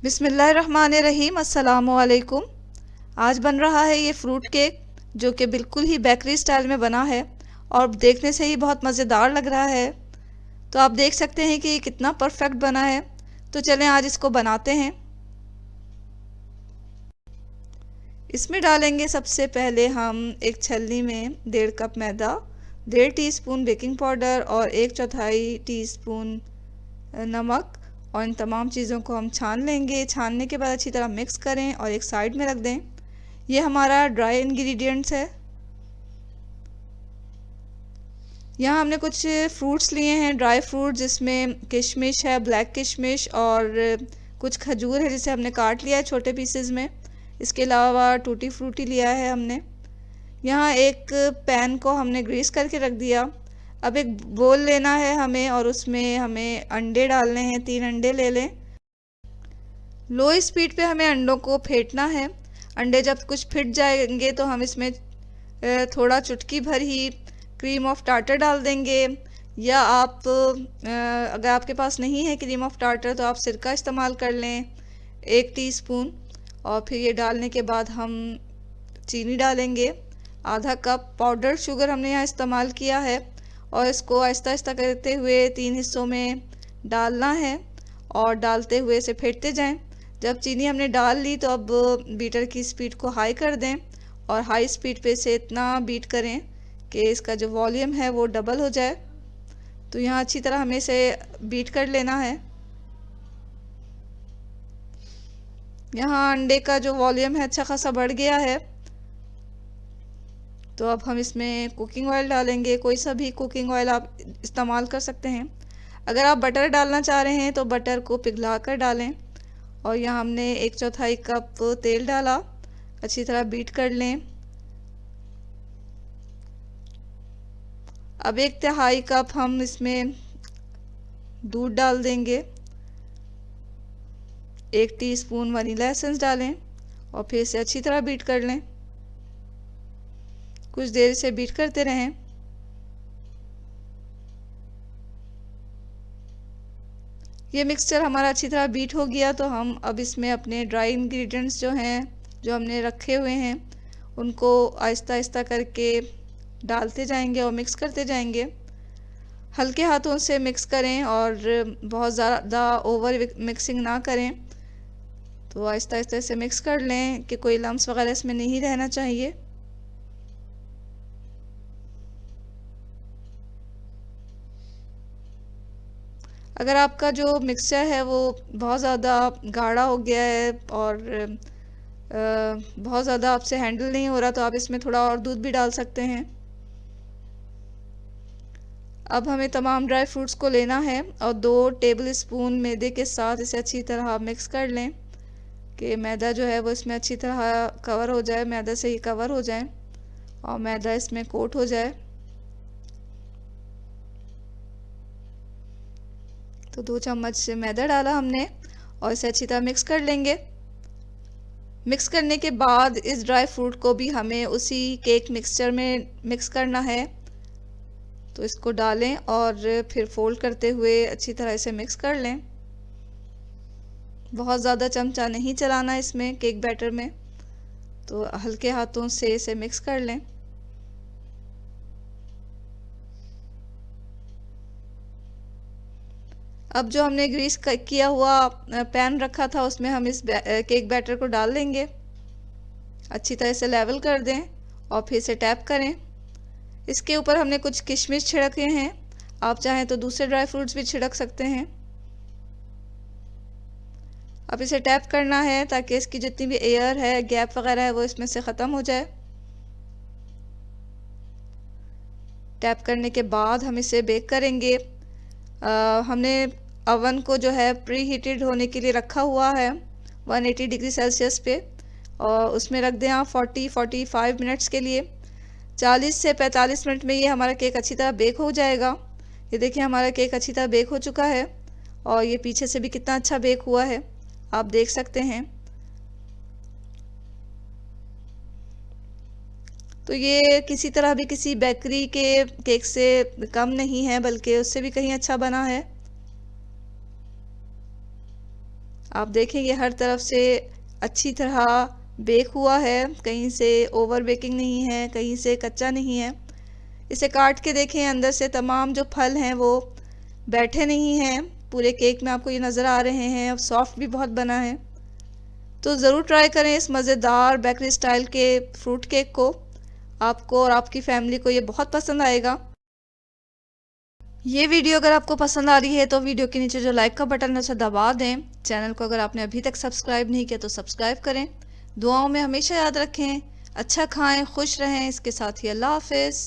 बिस्मिल्लाहिर्रहमानिर्रहीम। अस्सलामुअलैकुम। आज बन रहा है ये फ्रूट केक जो कि बिल्कुल ही बेकरी स्टाइल में बना है और देखने से ही बहुत मज़ेदार लग रहा है। तो आप देख सकते हैं कि ये कितना परफेक्ट बना है। तो चलें आज इसको बनाते हैं। इसमें डालेंगे सबसे पहले हम एक छलनी में 1.5 कप मैदा, 1.5 टीस्पून बेकिंग पाउडर और 1/4 टीस्पून नमक, और इन तमाम चीज़ों को हम छान लेंगे। छानने के बाद अच्छी तरह मिक्स करें और एक साइड में रख दें। ये हमारा ड्राई इंग्रेडिएंट्स है। यहाँ हमने कुछ फ्रूट्स लिए हैं, ड्राई फ्रूट, जिसमें किशमिश है, ब्लैक किशमिश, और कुछ खजूर है जिसे हमने काट लिया है छोटे पीसेस में। इसके अलावा टूटी फ्रूटी लिया है हमने। यहाँ एक पैन को हमने ग्रीस करके रख दिया। अब एक बोल लेना है हमें और उसमें हमें अंडे डालने हैं। 3 अंडे ले लें। लो स्पीड पे हमें अंडों को फेंटना है। अंडे जब कुछ फिट जाएंगे तो हम इसमें थोड़ा चुटकी भर ही क्रीम ऑफ टार्टर डाल देंगे, या आप अगर आपके पास नहीं है क्रीम ऑफ टार्टर तो आप सिरका इस्तेमाल कर लें 1 टीस्पून। और फिर ये डालने के बाद हम चीनी डालेंगे। आधा कप पाउडर शुगर हमने यहाँ इस्तेमाल किया है, और इसको आहिस्ता आहिस्ता करते हुए 3 हिस्सों में डालना है और डालते हुए इसे फेंटते जाएं। जब चीनी हमने डाल ली तो अब बीटर की स्पीड को हाई कर दें और हाई स्पीड पे से इतना बीट करें कि इसका जो वॉल्यूम है वो डबल हो जाए। तो यहाँ अच्छी तरह हमें इसे बीट कर लेना है। यहाँ अंडे का जो वॉल्यूम है अच्छा खासा बढ़ गया है। तो अब हम इसमें कुकिंग ऑयल डालेंगे। कोई सा भी कुकिंग ऑयल आप इस्तेमाल कर सकते हैं। अगर आप बटर डालना चाह रहे हैं तो बटर को पिघला कर डालें। और यहाँ हमने 1/4 कप तेल डाला। अच्छी तरह बीट कर लें। अब 1/3 कप हम इसमें दूध डाल देंगे। 1 टीस्पून वनीला एसेंस डालें और फिर इसे अच्छी तरह बीट कर लें। कुछ देर से बीट करते रहें। ये मिक्सचर हमारा अच्छी तरह बीट हो गया तो हम अब इसमें अपने ड्राई इंग्रेडिएंट्स जो हैं, जो हमने रखे हुए हैं, उनको आहिस्ता आहिस्ता करके डालते जाएंगे और मिक्स करते जाएंगे। हल्के हाथों से मिक्स करें और बहुत ज़्यादा ओवर मिक्सिंग ना करें। तो आहिस्ता आहिस्ता से मिक्स कर लें कि कोई लम्स वगैरह इसमें नहीं रहना चाहिए। अगर आपका जो मिक्सचर है वो बहुत ज़्यादा गाढ़ा हो गया है और बहुत ज़्यादा आपसे हैंडल नहीं हो रहा तो आप इसमें थोड़ा और दूध भी डाल सकते हैं। अब हमें तमाम ड्राई फ्रूट्स को लेना है और 2 टेबल स्पून मैदे के साथ इसे अच्छी तरह मिक्स कर लें कि मैदा जो है वो इसमें अच्छी तरह कवर हो जाए, मैदा से ही कवर हो जाए और मैदा इसमें कोट हो जाए। तो 2 चम्मच मैदा डाला हमने और इसे अच्छी तरह मिक्स कर लेंगे। मिक्स करने के बाद इस ड्राई फ्रूट को भी हमें उसी केक मिक्सचर में मिक्स करना है। तो इसको डालें और फिर फोल्ड करते हुए अच्छी तरह इसे मिक्स कर लें। बहुत ज़्यादा चमचा नहीं चलाना इसमें केक बैटर में, तो हल्के हाथों से इसे मिक्स कर लें। अब जो हमने ग्रीस किया हुआ पैन रखा था उसमें हम इस केक बैटर को डाल देंगे। अच्छी तरह से लेवल कर दें और फिर से टैप करें। इसके ऊपर हमने कुछ किशमिश छिड़के हैं, आप चाहें तो दूसरे ड्राई फ्रूट्स भी छिड़क सकते हैं। अब इसे टैप करना है ताकि इसकी जितनी भी एयर है, गैप वगैरह है, वो इसमें से ख़त्म हो जाए। टैप करने के बाद हम इसे बेक करेंगे। हमने अवन को जो है प्री हीटेड होने के लिए रखा हुआ है 180 डिग्री सेल्सियस पे, और उसमें रख दें आप 40-45 मिनट्स के लिए। 40 से 45 मिनट में ये हमारा केक अच्छी तरह बेक हो जाएगा। ये देखिए हमारा केक अच्छी तरह बेक हो चुका है और ये पीछे से भी कितना अच्छा बेक हुआ है, आप देख सकते हैं। तो ये किसी तरह भी किसी बेकरी के केक से कम नहीं है, बल्कि उससे भी कहीं अच्छा बना है। आप देखेंगे हर तरफ से अच्छी तरह बेक हुआ है, कहीं से ओवर बेकिंग नहीं है, कहीं से कच्चा नहीं है। इसे काट के देखें, अंदर से तमाम जो फल हैं वो बैठे नहीं हैं, पूरे केक में आपको ये नज़र आ रहे हैं। अब सॉफ्ट भी बहुत बना है। तो ज़रूर ट्राई करें इस मज़ेदार बेकरी स्टाइल के फ्रूट केक को। आपको और आपकी फैमिली को ये बहुत पसंद आएगा। ये वीडियो अगर आपको पसंद आ रही है तो वीडियो के नीचे जो लाइक का बटन है उसे दबा दें। चैनल को अगर आपने अभी तक सब्सक्राइब नहीं किया तो सब्सक्राइब करें। दुआओं में हमेशा याद रखें। अच्छा खाएं, खुश रहें। इसके साथ ही अल्लाह हाफ़िज़।